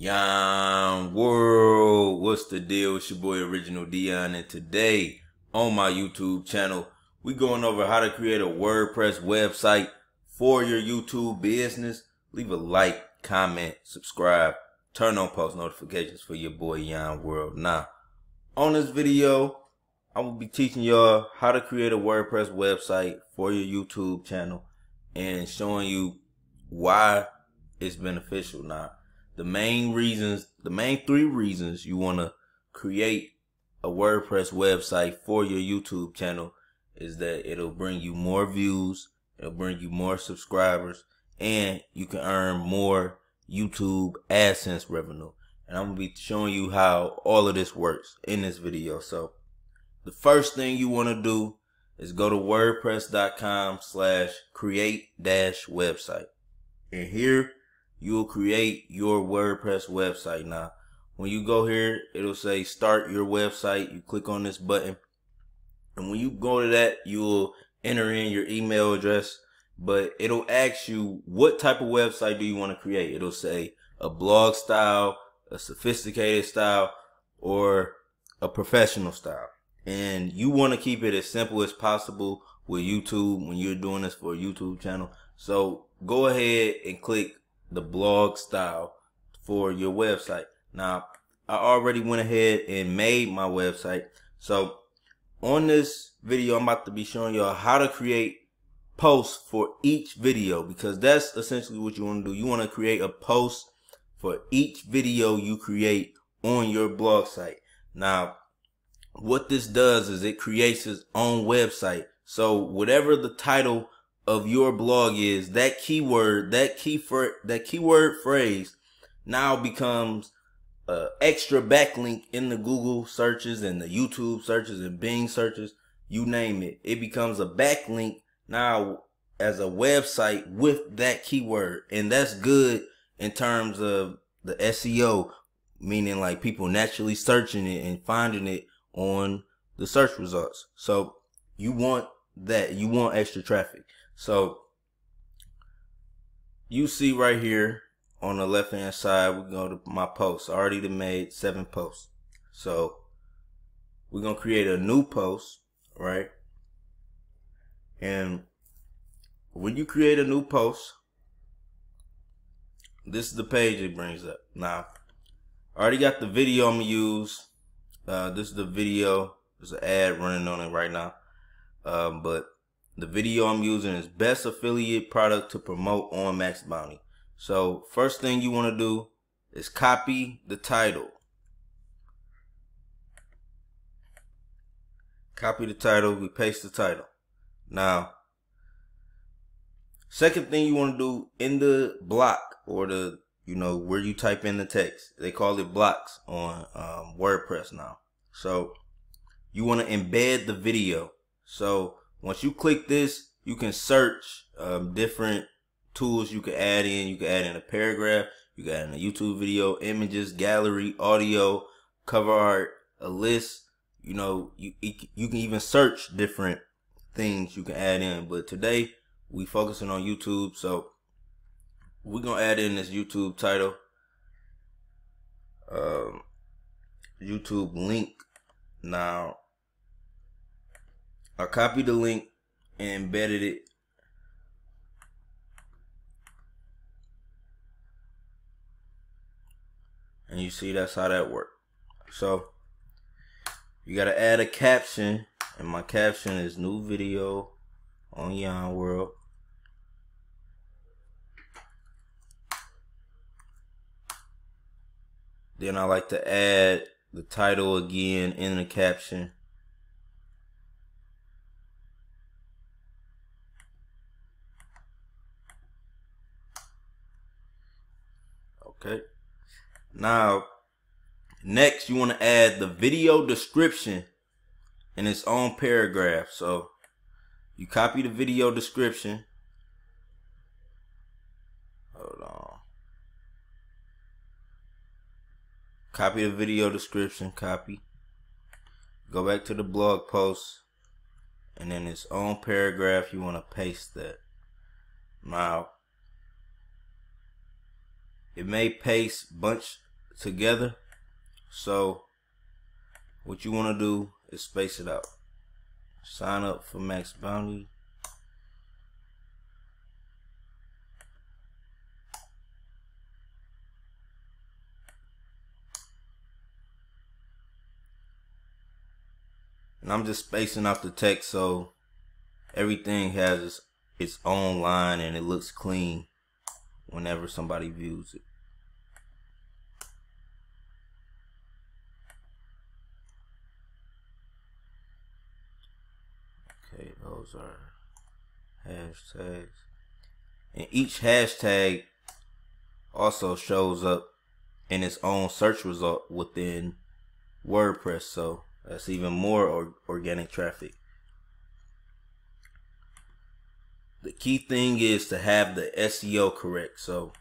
Yon world, what's the deal? It's your boy Original Dion, and today on my YouTube channel we going over how to create a WordPress website for your YouTube business. Leave a like, comment, subscribe, turn on post notifications for your boy Yon World. Now, on this video, I will be teaching y'all how to create a WordPress website for your YouTube channel and showing you why it's beneficial. Now, the main three reasons you want to create a WordPress website for your YouTube channel is that it'll bring you more views, it'll bring you more subscribers, and you can earn more YouTube AdSense revenue. And I'm going to be showing you how all of this works in this video. So the first thing you want to do is go to wordpress.com/create-website. And here you will create your WordPress website. Now, when you go here, it'll say start your website. You click on this button. And when you go to that, you will enter in your email address. But it'll ask you what type of website do you want to create. It'll say a blog style, a sophisticated style, or a professional style. And you want to keep it as simple as possible with YouTube when you're doing this for a YouTube channel. So go ahead and click the blog style for your website. Now, I already went ahead and made my website. So on this video, I'm about to be showing y'all how to create posts for each video, because that's essentially what you want to do. You want to create a post for each video you create on your blog site. Now, what this does is it creates its own website. So whatever the title of your blog is, that keyword phrase now becomes extra backlink in the Google searches and the YouTube searches and Bing searches, you name it. It becomes a backlink now as a website with that keyword. And that's good in terms of the SEO, meaning like people naturally searching it and finding it on the search results. So you want that, you want extra traffic. So you see right here on the left hand side, we go to my posts. I already made 7 posts. So we're going to create a new post, right? And when you create a new post, this is the page it brings up. Now, I already got the video I'm going to use. This is the video. There's an ad running on it right now. But the video I'm using is best affiliate product to promote on Max Bounty. So first thing you want to do is copy the title. Copy the title. We paste the title. Now, second thing you want to do in the block, or the, where you type in the text, they call it blocks on WordPress now. So you want to embed the video. So once you click this, you can search different tools you can add in. You can add in a paragraph, you can add in a YouTube video, images, gallery, audio, cover art, a list. You can even search different things you can add in. But today we focusing on YouTube, so we're gonna add in this YouTube title, YouTube link. Now, I copied the link and embedded it. And you see that's how that worked. So you gotta add a caption, and my caption is new video on Yon World. Then I like to add the title again in the caption. Okay. Now, next you want to add the video description in its own paragraph. So you copy the video description. Hold on. Copy the video description, copy. Go back to the blog post, and in its own paragraph you want to paste that. Now, It may paste bunch together. So what you want to do is space it out. Sign up for Max Bounty. And I'm just spacing out the text so everything has its own line and it looks clean whenever somebody views it. Okay, those are hashtags. And each hashtag also shows up in its own search result within WordPress, so that's even more organic traffic. The key thing is to have the SEO correct. So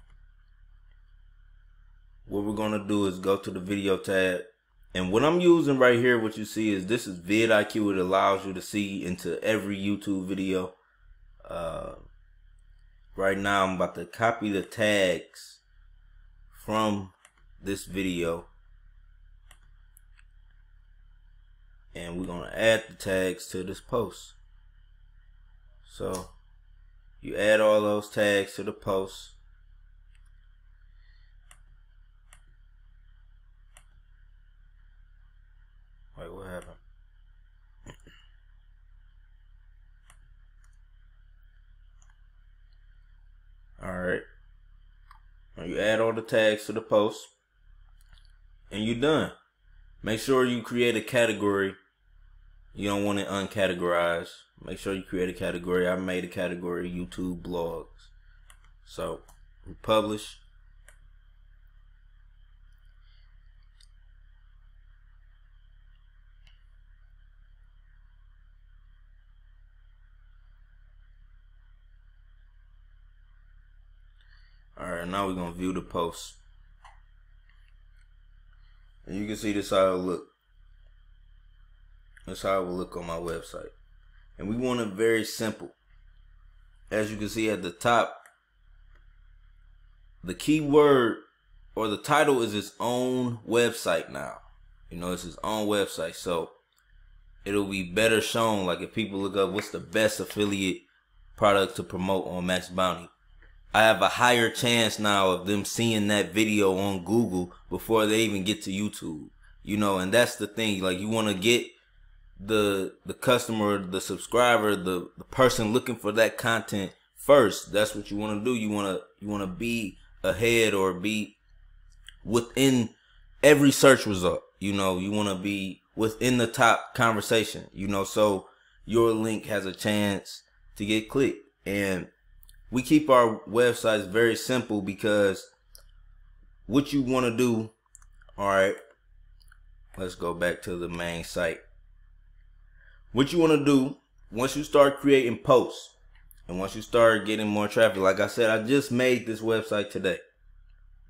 what we're going to do is go to the video tab. And what I'm using right here, what you see is this is vidIQ. It allows you to see into every YouTube video. Right now I'm about to copy the tags from this video. And we're going to add the tags to this post. So you add all those tags to the post. Wait, what happened? Alright. Now you add all the tags to the post. And you're done. Make sure you create a category. You don't want it uncategorized. Make sure you create a category. I made a category YouTube blogs. So we publish. Alright, now we're gonna view the post. And you can see this how it look. That's how it will look on my website. And we want it very simple. As you can see at the top, the keyword or the title is its own website now. You know, it's its own website. So it'll be better shown. Like if people look up what's the best affiliate product to promote on Max Bounty, I have a higher chance now of them seeing that video on Google before they even get to YouTube. You know, and that's the thing. Like you want to get the customer, the subscriber, the person looking for that content first. That's what you want to do. You want to be ahead or be within every search result. You know, you want to be within the top conversation, you know, so your link has a chance to get clicked. And we keep our websites very simple because what you want to do, all right, let's go back to the main site. What you want to do once you start creating posts and once you start getting more traffic, like I said, I just made this website today.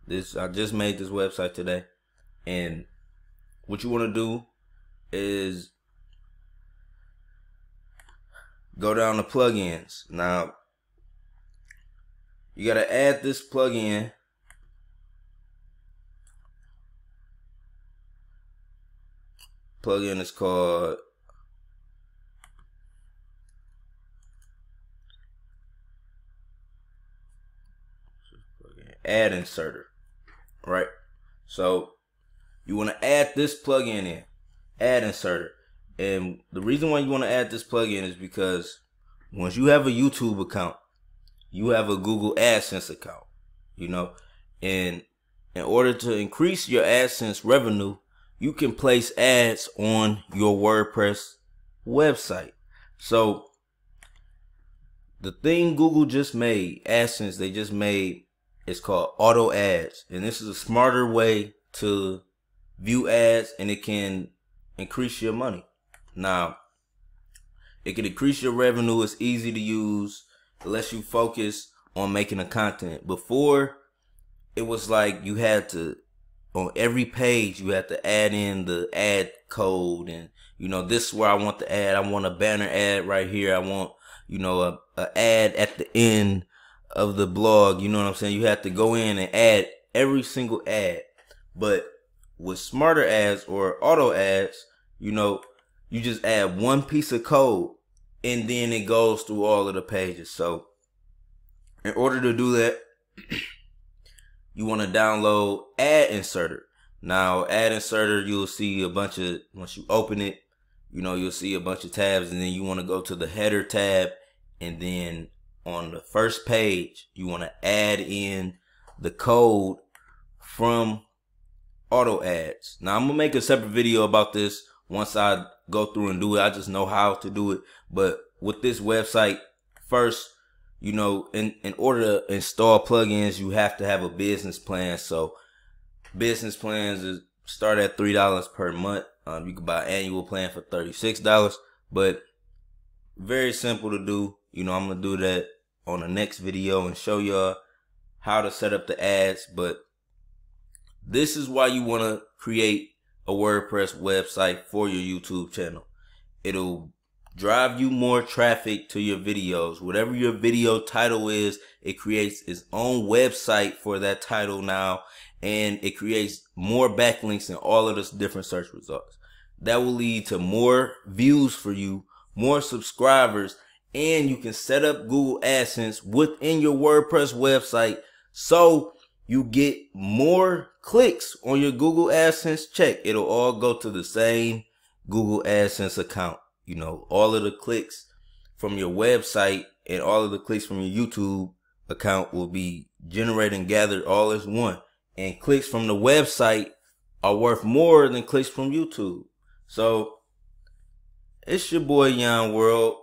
I just made this website today. And what you want to do is go down to plugins. Now, you got to add this plugin. Plugin is called Ad Inserter, right? So you want to add this plugin in, Ad Inserter. And the reason why you want to add this plugin is because once you have a YouTube account, you have a Google AdSense account, you know, and in order to increase your AdSense revenue, you can place ads on your WordPress website. So the thing Google just made, AdSense, they just made, it's called auto ads. And this is a smarter way to view ads, and it can increase your money. Now, it can increase your revenue. It's easy to use. It lets you focus on making the content. Before, it was like you had to, on every page, you had to add in the ad code. And, you know, this is where I want the ad. I want a banner ad right here. I want, you know, a ad at the end of the blog. You know what I'm saying? You have to go in and add every single ad. But with smarter ads or auto ads, you know, you just add one piece of code and then it goes through all of the pages. So in order to do that, you want to download Ad Inserter. Now, Ad Inserter, you'll see a bunch of, once you open it, you know, you'll see a bunch of tabs, and then you want to go to the header tab, and then on the first page, you want to add in the code from auto ads. Now, I'm going to make a separate video about this once I go through and do it. I just know how to do it. But with this website, first, you know, in order to install plugins, you have to have a business plan. So business plans start at $3 per month. You can buy an annual plan for $36, but very simple to do. You know, I'm going to do that on the next video and show y'all how to set up the ads. But this is why you want to create a WordPress website for your YouTube channel. It'll drive you more traffic to your videos. Whatever your video title is, it creates its own website for that title now, and it creates more backlinks in all of the different search results. That will lead to more views for you, more subscribers, and you can set up Google AdSense within your WordPress website so you get more clicks on your Google AdSense check. It'll all go to the same Google AdSense account. You know, all of the clicks from your website and all of the clicks from your YouTube account will be generated and gathered all as one. And clicks from the website are worth more than clicks from YouTube. So it's your boy Yon World.